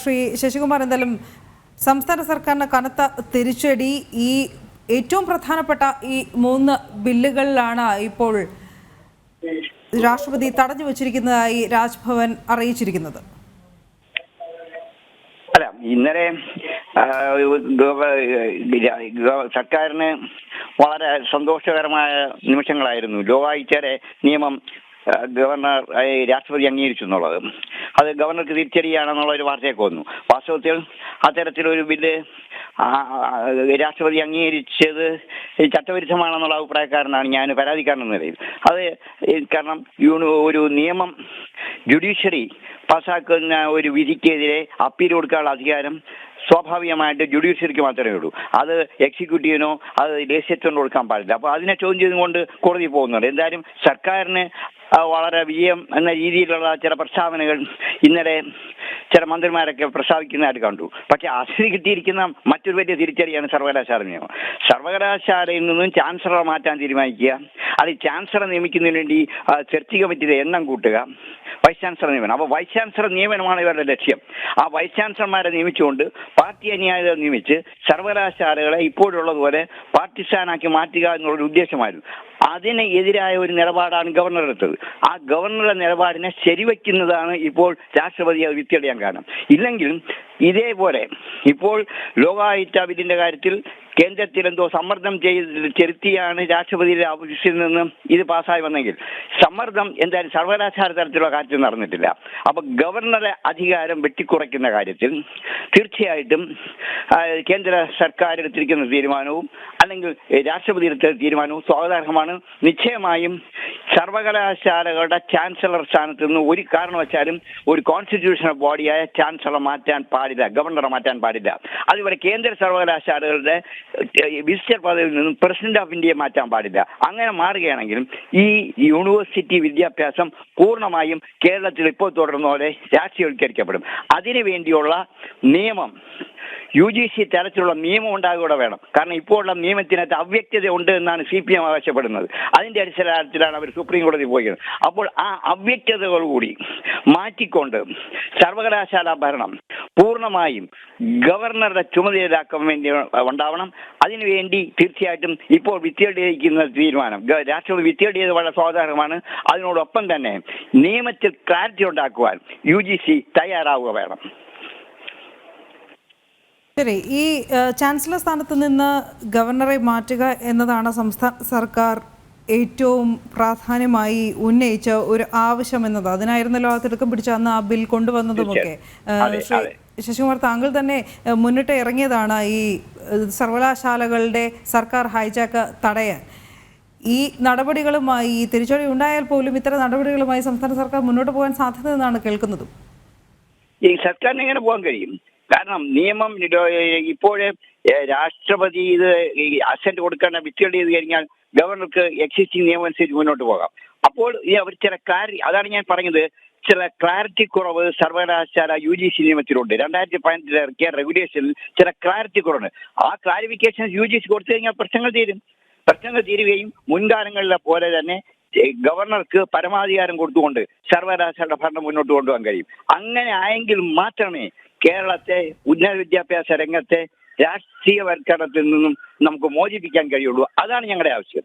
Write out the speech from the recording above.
ശ്രീ ശശികുമാർ, എന്തായാലും സംസ്ഥാന സർക്കാരിന് കനത്ത തിരിച്ചടി. ഈ ഏറ്റവും പ്രധാനപ്പെട്ട ഈ 3 ബില്ലുകളിലാണ് ഇപ്പോൾ രാഷ്ട്രപതി തടഞ്ഞു വച്ചിരിക്കുന്നതായി രാജ്ഭവൻ അറിയിച്ചിരിക്കുന്നത്. അല്ല, ഇന്നലെ സർക്കാരിന് വളരെ സന്തോഷകരമായ നിമിഷങ്ങളായിരുന്നു. ലോകായുക്തയുടെ നിയമം ഗവർണർ രാഷ്ട്രപതി അംഗീകരിച്ചു എന്നുള്ളത്. അത് ഗവർണർക്ക് തിരിച്ചടിയാണെന്നുള്ള ഒരു വാർത്തയൊക്കെ വന്നു. വാസ്തവത്തിൽ അത്തരത്തിലൊരു ബില്ല് രാഷ്ട്രപതി അംഗീകരിച്ചത് ചട്ടവിരുദ്ധമാണെന്നുള്ള അഭിപ്രായക്കാരനാണ് ഞാൻ, പരാതിക്കാരനെന്ന നിലയിൽ. അത് കാരണം ഒരു നിയമം ജുഡീഷ്യറി പാസ്സാക്കുന്ന ഒരു വിധിക്കെതിരെ അപ്പീൽ കൊടുക്കാനുള്ള അധികാരം സ്വാഭാവികമായിട്ട് ജുഡീഷ്യറിക്ക് മാത്രമേ ഉള്ളൂ. അത് എക്സിക്യൂട്ടീവിനോ അത് ലെജിസ്ലേച്ചറിനോ കൊടുക്കാൻ പാടില്ല. അപ്പോൾ അതിനെ ചോദ്യം ചെയ്തുകൊണ്ട് കോടതി പോകുന്നുണ്ട്. എന്തായാലും സർക്കാരിന് വളരെ വിജയം എന്ന രീതിയിലുള്ള ചില പ്രസ്താവനകൾ ഇന്നലെ ചില മന്ത്രിമാരൊക്കെ പ്രസ്താവിക്കുന്നതായിട്ട് കണ്ടു. പക്ഷെ അതിന് കിട്ടിയിരിക്കുന്ന മറ്റൊരു വലിയ തിരിച്ചടിയാണ് സർവകലാശാല നിയമം. സർവകലാശാലയിൽ നിന്നും ചാൻസലറെ മാറ്റാൻ തീരുമാനിക്കുക, അത് ചാൻസലറെ നിയമിക്കുന്നതിന് വേണ്ടി സെർച്ച് കമ്മിറ്റിയുടെ എണ്ണം കൂട്ടുക, വൈസ് ചാൻസലർ നിയമനം. അപ്പോൾ വൈസ് ചാൻസലർ നിയമനമാണ് ഇവരുടെ ലക്ഷ്യം. ആ വൈസ് ചാൻസലർമാരെ നിയമിച്ചുകൊണ്ട് പാർട്ടി അനുയായികളെ നിയമിച്ച് സർവകലാശാലകളെ ഇപ്പോഴുള്ളതുപോലെ പാർട്ടിസാനാക്കി മാറ്റുക എന്നുള്ളൊരു ഉദ്ദേശമായിരുന്നു. അതിന് എതിരായ ഒരു നിലപാടാണ് ഗവർണർ എടുത്തത്. ആ ഗവർണറുടെ നിലപാടിനെ ശരിവയ്ക്കുന്നതാണ് ഇപ്പോൾ രാഷ്ട്രപതി അത് വിത്തിയടിയാൻ കാരണം. ഇല്ലെങ്കിൽ ഇതേപോലെ ഇപ്പോൾ ലോകായുക്ത ബില്ലിന്റെ കാര്യത്തിൽ കേന്ദ്രത്തിൽ എന്തോ സമ്മർദ്ദം ചെലുത്തിയാണ് രാഷ്ട്രപതിയുടെ ഓഫീസിൽ നിന്നും ഇത് പാസ്സായി വന്നെങ്കിൽ സമ്മർദ്ദം എന്തായാലും സർവകലാശാല തരത്തിലുള്ള കാര്യത്തിൽ നടന്നിട്ടില്ല. അപ്പൊ ഗവർണറെ അധികാരം വെട്ടിക്കുറയ്ക്കുന്ന കാര്യത്തിൽ തീർച്ചയായിട്ടും കേന്ദ്ര സർക്കാർ എടുത്തിരിക്കുന്ന തീരുമാനവും അല്ലെങ്കിൽ രാഷ്ട്രപതി എടുത്ത തീരുമാനവും സ്വാഗതാർഹമാണ്. നിശ്ചയമായും സർവകലാശാലകളുടെ ചാൻസലർ സ്ഥാനത്ത് നിന്ന് ഒരു കാരണവശാലും ഒരു കോൺസ്റ്റിറ്റ്യൂഷണൽ ബോഡിയായ ചാൻസലർ മാറ്റാൻ പാടില്ല, ഗവർണറെ മാറ്റാൻ പാടില്ല. അതുപോലെ കേന്ദ്ര സർവകലാശാലകളുടെ വിസിറ്റർ പദവിയിൽ നിന്നും പ്രസിഡന്റ് ഓഫ് ഇന്ത്യയെ മാറ്റാൻ പാടില്ല. അങ്ങനെ മാറുകയാണെങ്കിലും ഈ യൂണിവേഴ്സിറ്റി വിദ്യാഭ്യാസം പൂർണ്ണമായും കേരളത്തിൽ ഇപ്പോൾ തുടർന്ന പോലെ രാഷ്ട്രീയവൽക്കരിക്കപ്പെടും. അതിനു വേണ്ടിയുള്ള നിയമം UGC തരത്തിലുള്ള നിയമം ഉണ്ടാകുകയൂടെ വേണം. കാരണം ഇപ്പോഴുള്ള നിയമത്തിനകത്ത് അവ്യക്തത ഉണ്ട് എന്നാണ് CPM ആവശ്യപ്പെടുന്നത്. അതിന്റെ അടിസ്ഥാനത്തിലാണ് അവർ സുപ്രീം കോടതി പോയത്. അപ്പോൾ ആ അവ്യക്തതകൾ കൂടി മാറ്റിക്കൊണ്ട് സർവകലാശാല ഭരണം പൂർണ്ണമായും ഗവർണറുടെ ചുമതലയിലാക്കാൻ വേണ്ടി ഉണ്ടാവണം. അതിനുവേണ്ടി തീർച്ചയായിട്ടും ഇപ്പോൾ വിത്തിയടിയിരിക്കുന്ന തീരുമാനം രാഷ്ട്രപതി വിത്തിയടിയത് വളരെ സ്വാഗതാർഹമാണ്. അതിനോടൊപ്പം തന്നെ നിയമത്തിൽ ക്ലാരിറ്റി ഉണ്ടാക്കുവാൻ UGC തയ്യാറാവുക വേണം. ശരി, ഈ ചാൻസലർ സ്ഥാനത്ത് നിന്ന് ഗവർണറെ മാറ്റുക എന്നതാണ് സംസ്ഥാന സർക്കാർ ഏറ്റവും പ്രാധാന്യമായി ഉന്നയിച്ച ഒരു ആവശ്യം എന്നത്. അതിനായിരുന്നല്ലോ ആ തിടുക്കം പിടിച്ച അന്ന് ആ ബിൽ കൊണ്ടുവന്നതുമൊക്കെ. ശശികുമാർ, താങ്കൾ തന്നെ മുന്നിട്ട് ഇറങ്ങിയതാണ് ഈ സർവകലാശാലകളുടെ സർക്കാർ ഹൈജാക്ക് തടയാൻ. ഈ നടപടികളുമായി ഈ തിരിച്ചടി ഉണ്ടായാൽ പോലും ഇത്തരം നടപടികളുമായി സംസ്ഥാന സർക്കാർ മുന്നോട്ട് പോകാൻ സാധ്യതയെന്നാണ് കേൾക്കുന്നതും. ഈ സർക്കാരിന് എങ്ങനെ പോകാൻ കഴിയും? കാരണം നിയമം ഇപ്പോഴേ രാഷ്ട്രപതി ഇത് അസന്റ് കൊടുക്കേണ്ട വിത്തിയടി ചെയ്ത് കഴിഞ്ഞാൽ ഗവർണർക്ക് എക്സിസ്റ്റിംഗ് നിയമം അനുസരിച്ച് മുന്നോട്ട് പോകാം. അപ്പോൾ അവർ ചില അതാണ് ഞാൻ പറഞ്ഞത്, ചില ക്ലാരിറ്റി കുറവ് സർവകലാശാല UGC നിയമത്തിലുണ്ട്. 2015 ഇറക്കിയ റെഗുലേഷനിൽ ചില ക്ലാരിറ്റി കുറവുണ്ട്. ആ ക്ലാരിഫിക്കേഷൻ UGC കൊടുത്തു കഴിഞ്ഞാൽ പ്രശ്നങ്ങൾ തീരുകയും മുൻകാലങ്ങളിലെ പോലെ തന്നെ ഗവർണർക്ക് പരമാധികാരം കൊടുത്തുകൊണ്ട് സർവകലാശാലയുടെ ഭരണം മുന്നോട്ട് കൊണ്ടുപോകാൻ കഴിയും. അങ്ങനെ ആയെങ്കിൽ മാത്രമേ കേരളത്തെ ഉന്നത വിദ്യാഭ്യാസ രംഗത്തെ രാഷ്ട്രീയവൽക്കരണത്തിൽ നിന്നും നമുക്ക് മോചിപ്പിക്കാൻ കഴിയുള്ളൂ. അതാണ് ഞങ്ങളുടെ ആവശ്യം.